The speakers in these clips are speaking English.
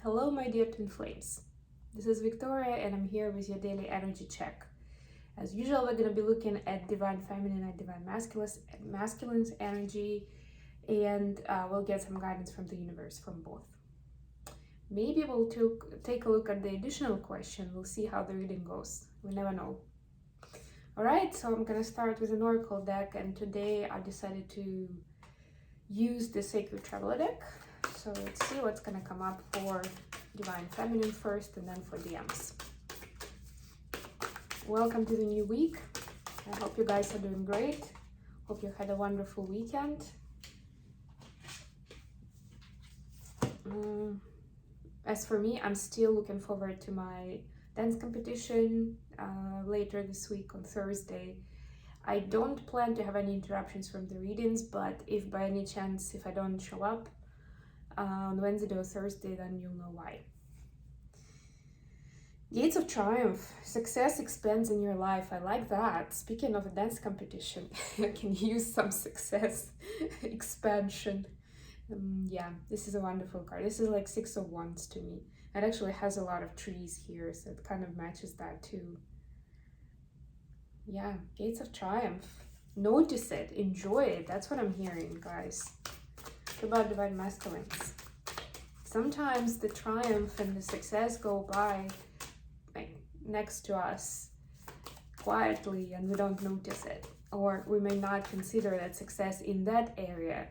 Hello, my dear twin flames. This is Victoria, and I'm here with your daily energy check. As usual, we're going to be looking at divine feminine and divine masculine's energy, and we'll get some guidance from the universe from both. Maybe we'll take a look at the additional question. We'll see how the reading goes. We never know. All right, so I'm going to start with an oracle deck, and today I decided to use the Sacred Traveler deck. So let's see what's going to come up for Divine Feminine first and then for DMs. Welcome to the new week. I hope you guys are doing great. Hope you had a wonderful weekend. As for me, I'm still looking forward to my dance competition later this week on Thursday. I don't plan to have any interruptions from the readings, but if by any chance, if I don't show up on Wednesday or Thursday, then you'll know why. Gates of Triumph. Success expands in your life. I like that. Speaking of a dance competition, I can use some success expansion. Yeah, this is a wonderful card. This is like Six of Wands to me. It actually has a lot of trees here, so it kind of matches that too. Yeah, Gates of Triumph. Notice it, enjoy it. That's what I'm hearing, guys. About divine masculines. Sometimes the triumph and the success go by like next to us quietly and we don't notice it, or we may not consider that success in that area,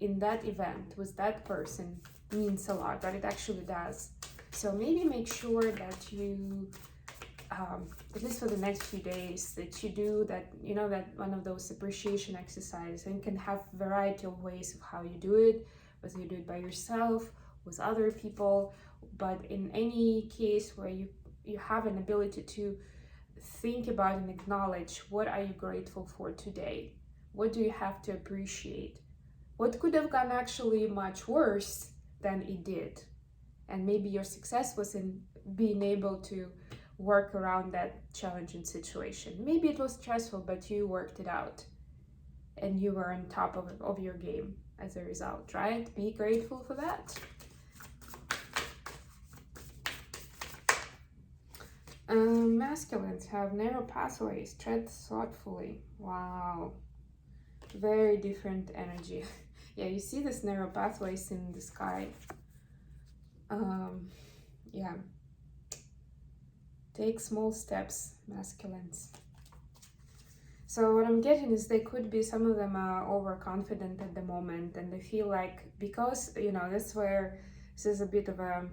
in that event, with that person means a lot, but it actually does. So maybe make sure that you at least for the next few days, that you do that, you know, that one of those appreciation exercises, and can have variety of ways of how you do it, whether you do it by yourself, with other people, but in any case where you have an ability to think about and acknowledge what are you grateful for today, what do you have to appreciate, what could have gone actually much worse than it did, and maybe your success was in being able to work around that challenging situation. Maybe it was stressful, but you worked it out and you were on top of your game as a result, right? Be grateful for that. Masculines have narrow pathways, tread thoughtfully. Wow, very different energy. Yeah, you see this narrow pathways in the sky. Yeah, take small steps, masculines. So what I'm getting is they could be, some of them are overconfident at the moment, and they feel like, because, you know, that's where this is a bit of a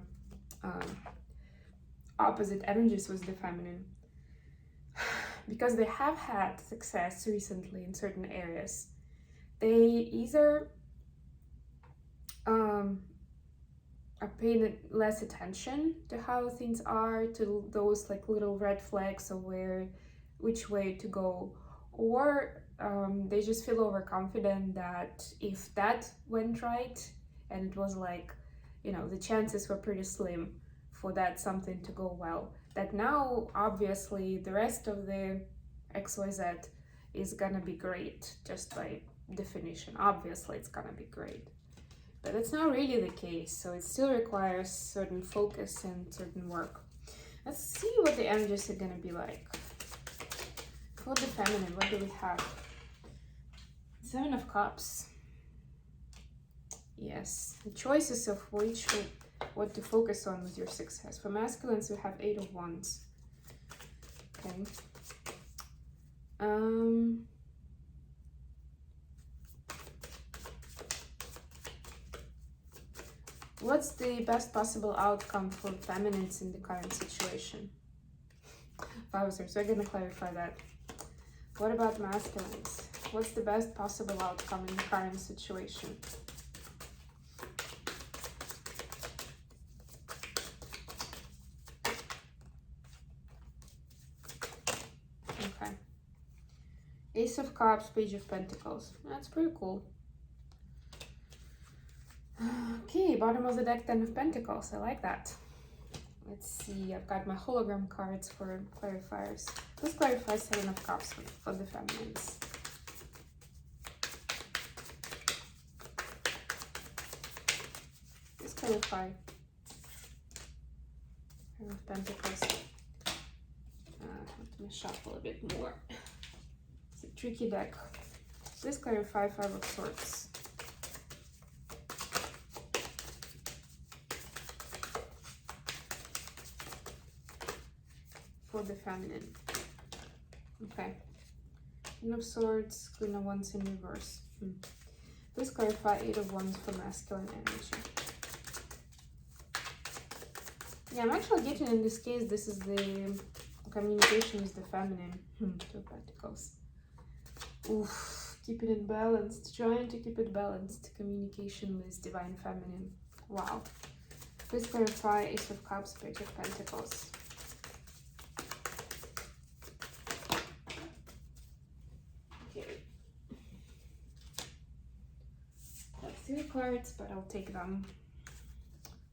opposite energies with the feminine. Because they have had success recently in certain areas, they either are paying less attention to how things are, to those like little red flags of which way to go, or they just feel overconfident that if that went right, and it was like, you know, the chances were pretty slim for that something to go well, that now obviously the rest of the XYZ is gonna be great, just by definition. Obviously it's gonna be great. But that's not really the case, so it still requires certain focus and certain work. Let's see what the energies are going to be like. For the feminine, what do we have? Seven of Cups. Yes, the choices of what to focus on with your success. For masculines, we have Eight of Wands. Okay. What's the best possible outcome for feminines in the current situation? Wowzers, we're gonna clarify that. What about masculines? What's the best possible outcome in the current situation? Okay. Ace of Cups, Page of Pentacles. That's pretty cool. Okay, bottom of the deck, Ten of Pentacles. I like that. Let's see, I've got my hologram cards for clarifiers. Let's clarify Seven of Cups for the feminines. Let's clarify Five of Pentacles. Let me shuffle a bit more. It's a tricky deck. Please clarify Five of Swords. For the feminine. Okay. Queen of Swords, Queen of Wands in reverse. Please clarify Eight of Wands for masculine energy. Yeah, I'm actually getting in this case, this is the communication with the feminine. Two of Pentacles. Oof, keep it in balanced. Trying to keep it balanced. Communication with divine feminine. Wow. Please clarify Ace of Cups, Page of Pentacles. Okay. That's 3 cards, but I'll take them.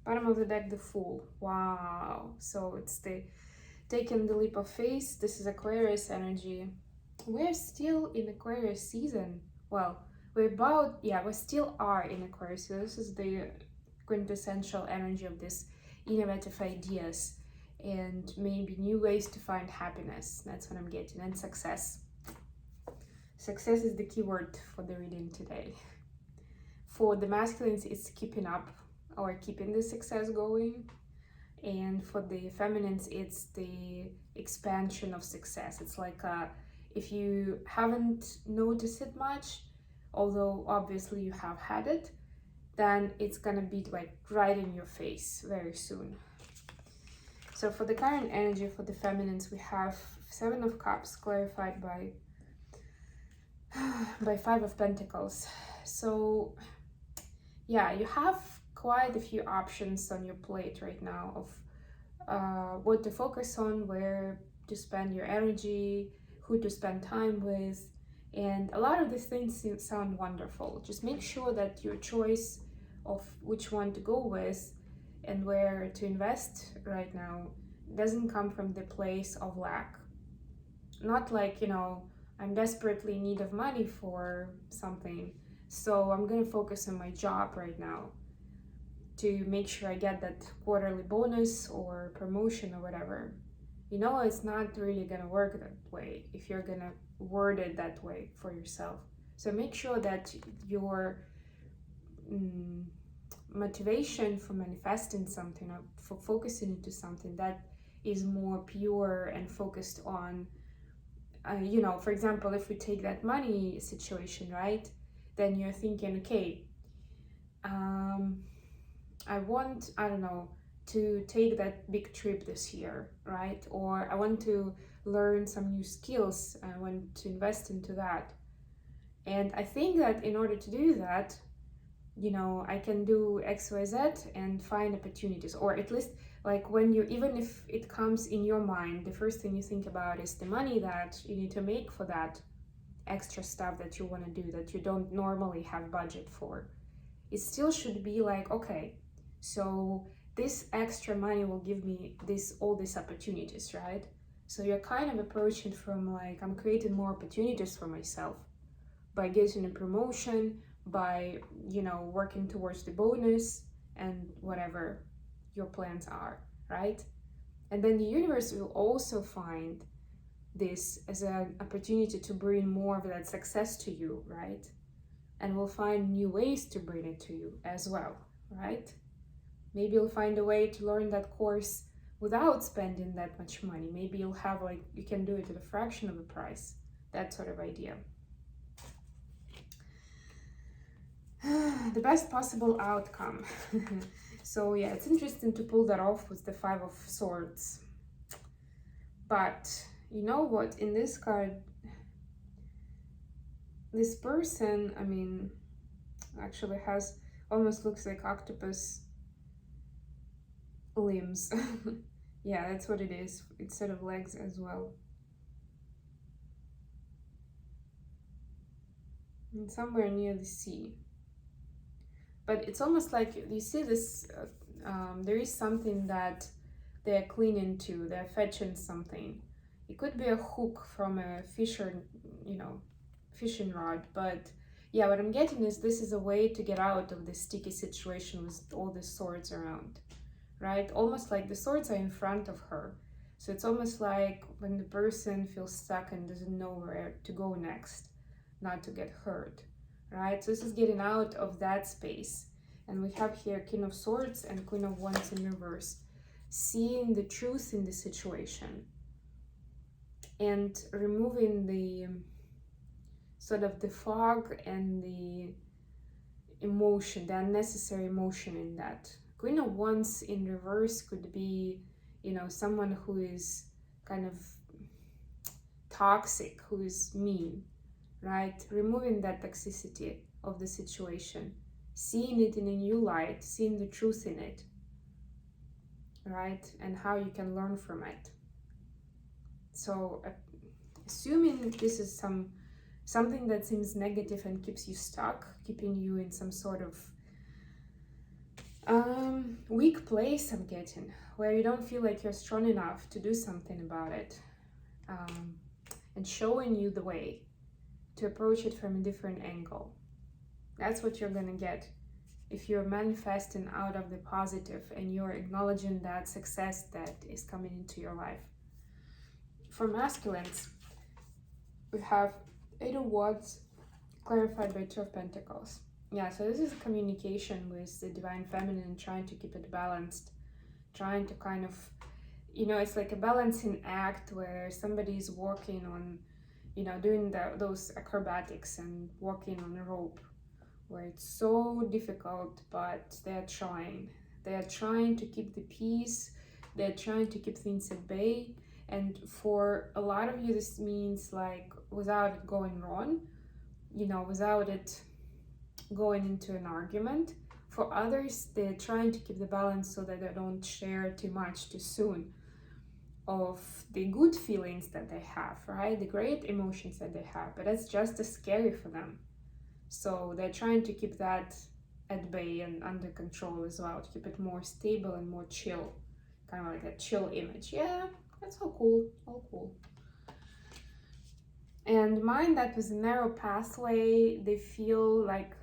Bottom of the deck, the Fool. Wow. So it's the taking the leap of faith. This is Aquarius energy. We're still in Aquarius season. Well, we still are in Aquarius. So this is the quintessential energy of this innovative ideas and maybe new ways to find happiness. That's what I'm getting. And success. Success is the key word for the reading today. For the masculines, it's keeping up or keeping the success going. And for the feminines, it's the expansion of success. It's like if you haven't noticed it much, although obviously you have had it, then it's gonna be like right in your face very soon. So for the current energy for the feminines, we have Seven of Cups clarified by Five of Pentacles. So yeah, you have quite a few options on your plate right now of what to focus on, where to spend your energy, who to spend time with, and a lot of these things sound wonderful. Just make sure that your choice of which one to go with and where to invest right now doesn't come from the place of lack. Not like, I'm desperately in need of money for something, so I'm gonna focus on my job right now to make sure I get that quarterly bonus or promotion or whatever. It's not really gonna work that way if you're gonna word it that way for yourself. So make sure that your motivation for manifesting something or for focusing into something that is more pure and focused on, for example, if we take that money situation, right? Then you're thinking, okay, I want, to take that big trip this year, right? Or I want to learn some new skills. I want to invest into that. And I think that in order to do that, I can do X, Y, Z and find opportunities, or at least like even if it comes in your mind, the first thing you think about is the money that you need to make for that extra stuff that you want to do that you don't normally have budget for. It still should be like, okay, so this extra money will give me all these opportunities, right? So you're kind of approaching from like, I'm creating more opportunities for myself by getting a promotion, by, working towards the bonus and whatever your plans are, right? And then the universe will also find this as an opportunity to bring more of that success to you, right? And will find new ways to bring it to you as well, right? Maybe you'll find a way to learn that course without spending that much money. Maybe you'll have you can do it at a fraction of the price, that sort of idea. The best possible outcome. So yeah, it's interesting to pull that off with the Five of Swords. But you know what, in this card, this person, actually has, almost looks like octopus limbs. Yeah, that's what it is, instead of legs as well. And somewhere near the sea. But it's almost like, you see this, there is something that they're clinging to, they're fetching something. It could be a hook from a fishing rod, but yeah, what I'm getting is this is a way to get out of this sticky situation with all the swords around, right? Almost like the swords are in front of her. So it's almost like when the person feels stuck and doesn't know where to go next, not to get hurt, right? So this is getting out of that space. And we have here King of Swords and Queen of Wands in reverse, seeing the truth in the situation and removing the sort of the fog and the emotion, the unnecessary emotion in that. Queen of Wands in reverse could be, you know, someone who is kind of toxic, who is mean, right? Removing that toxicity of the situation, seeing it in a new light, seeing the truth in it, right? And how you can learn from it. So assuming this is something that seems negative and keeps you stuck, keeping you in some sort of weak place, I'm getting, where you don't feel like you're strong enough to do something about it, and showing you the way to approach it from a different angle. That's what you're gonna get if you're manifesting out of the positive and you're acknowledging that success that is coming into your life. For masculines, we have Eight of Wands clarified by Two of Pentacles. Yeah, so this is communication with the Divine Feminine, trying to keep it balanced, trying to kind of, you know, it's like a balancing act where somebody's walking on, you know, doing those acrobatics and walking on a rope, where it's so difficult, but they're trying. They're trying to keep the peace, they're trying to keep things at bay. And for a lot of you, this means like without it going wrong, you know, without it going into an argument. For others, they're trying to keep the balance so that they don't share too much too soon of the good feelings that they have, right? The great emotions that they have, but that's just as scary for them. So they're trying to keep that at bay and under control as well, to keep it more stable and more chill, kind of like a chill image. Yeah, that's all cool, all cool. And mine, that was a narrow pathway. They feel like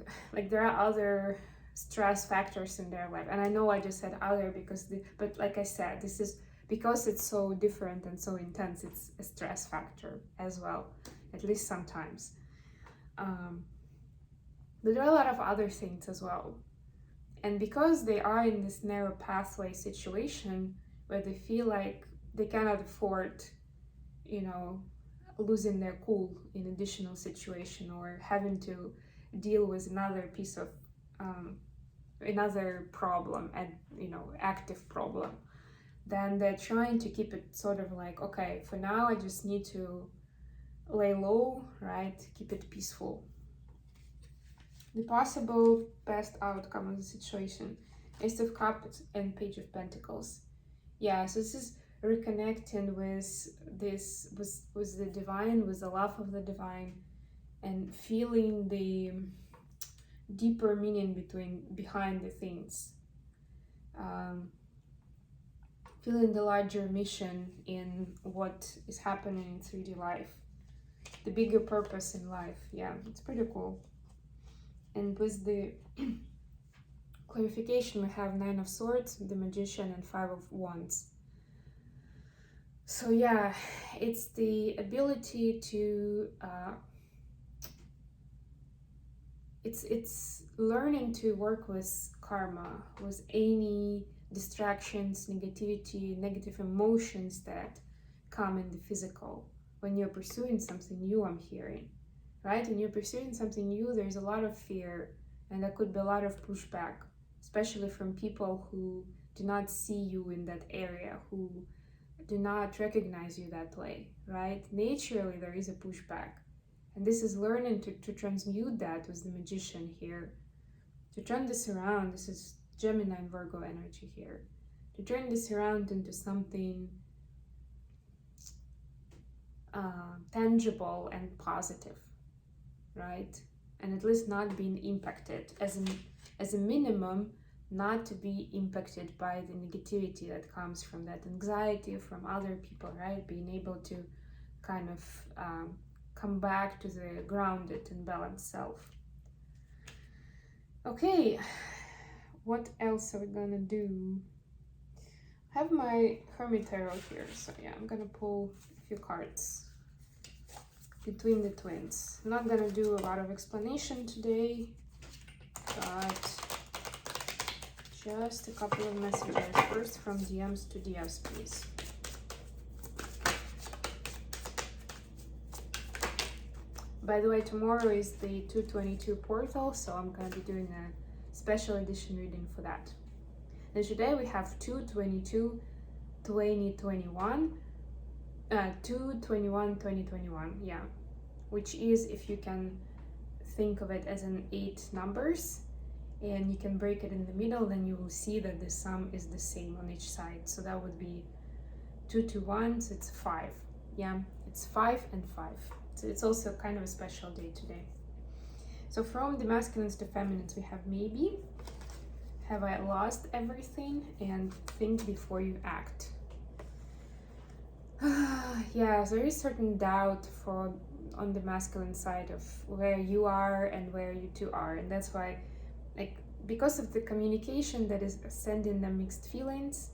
there are other stress factors in their life. And I know I just said other because, but like I said, this is because it's so different and so intense, it's a stress factor as well, at least sometimes. But there are a lot of other things as well. And because they are in this narrow pathway situation where they feel like they cannot afford, you know, losing their cool in additional situation or having to deal with another piece of another problem, and you know, active problem, then they're trying to keep it sort of like, okay, for now I just need to lay low, right? Keep it peaceful. The possible best outcome of the situation: Ace of Cups and Page of Pentacles. Yeah, so this is reconnecting with this, with the divine, with the love of the divine, and feeling the deeper meaning behind the things, feeling the larger mission in what is happening in 3D life, the bigger purpose in life. Yeah, it's pretty cool. And with the clarification, we have Nine of Swords, the Magician, and Five of Wands. So yeah, it's the ability to it's learning to work with karma, with any distractions, negativity, negative emotions that come in the physical when you're pursuing something new. I'm hearing, right? When you're pursuing something new, there's a lot of fear, and there could be a lot of pushback, especially from people who do not see you in that area, who do not recognize you that way, right? Naturally, there is a pushback. And this is learning to transmute that with the Magician here. To turn this around, this is Gemini and Virgo energy here. To turn this around into something tangible and positive, right? And at least not being impacted, as a minimum, not to be impacted by the negativity that comes from that anxiety from other people, right? Being able to kind of come back to the grounded and balanced self. Okay, what else are we gonna do? have my Hermit Tarot here, so yeah, I'm gonna pull a few cards between the twins. I'm not gonna do a lot of explanation today, but just a couple of messages. First from DMs to DFs, please. By the way, tomorrow is the 222 portal, so I'm going to be doing a special edition reading for that. And today we have 222 2021, 221 2021, yeah, which is, if you can think of it as an 8 numbers, and you can break it in the middle, then you will see that the sum is the same on each side. So that would be 221, so it's 5. Yeah, it's 5 and 5. So it's also kind of a special day today. So from the masculines to feminines, we have maybe, have I lost everything, and think before you act. Yeah, there is certain doubt on the masculine side of where you are and where you two are, and that's why, like, because of the communication that is sending them mixed feelings,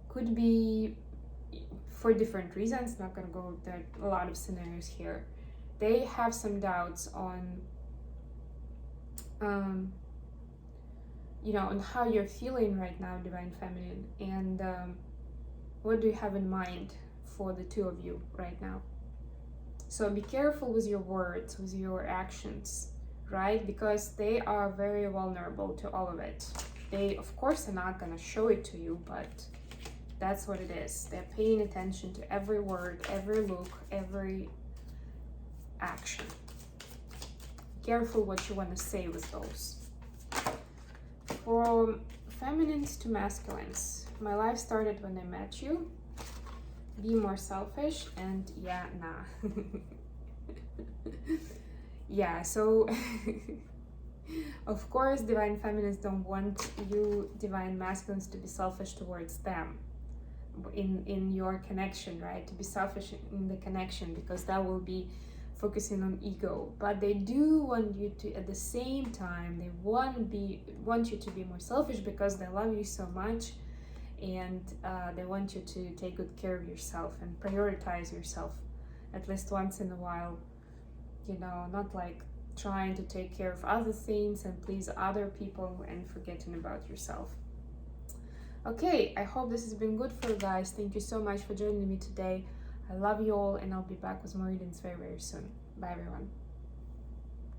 could be for different reasons. Not gonna go, there are a lot of scenarios here. They have some doubts on you know, on how you're feeling right now, Divine Feminine, and what do you have in mind for the two of you right now. So be careful with your words, with your actions, right? Because they are very vulnerable to all of it. They, of course, are not gonna show it to you, but that's what it is. They're paying attention to every word, every look, every action. Careful what you want to say with those. From feminines to masculines, my life started when I met you. Be more selfish, and yeah, nah. Yeah, so of course Divine Feminines don't want you Divine Masculines to be selfish towards them in your connection, right? To be selfish in the connection, because that will be focusing on ego. But they do want you to, at the same time, they want you to be more selfish because they love you so much, and they want you to take good care of yourself and prioritize yourself at least once in a while, you know, not like trying to take care of other things and please other people and forgetting about yourself. Okay, I hope this has been good for you guys. Thank you so much for joining me today. I love you all, and I'll be back with more readings very, very soon. Bye, everyone.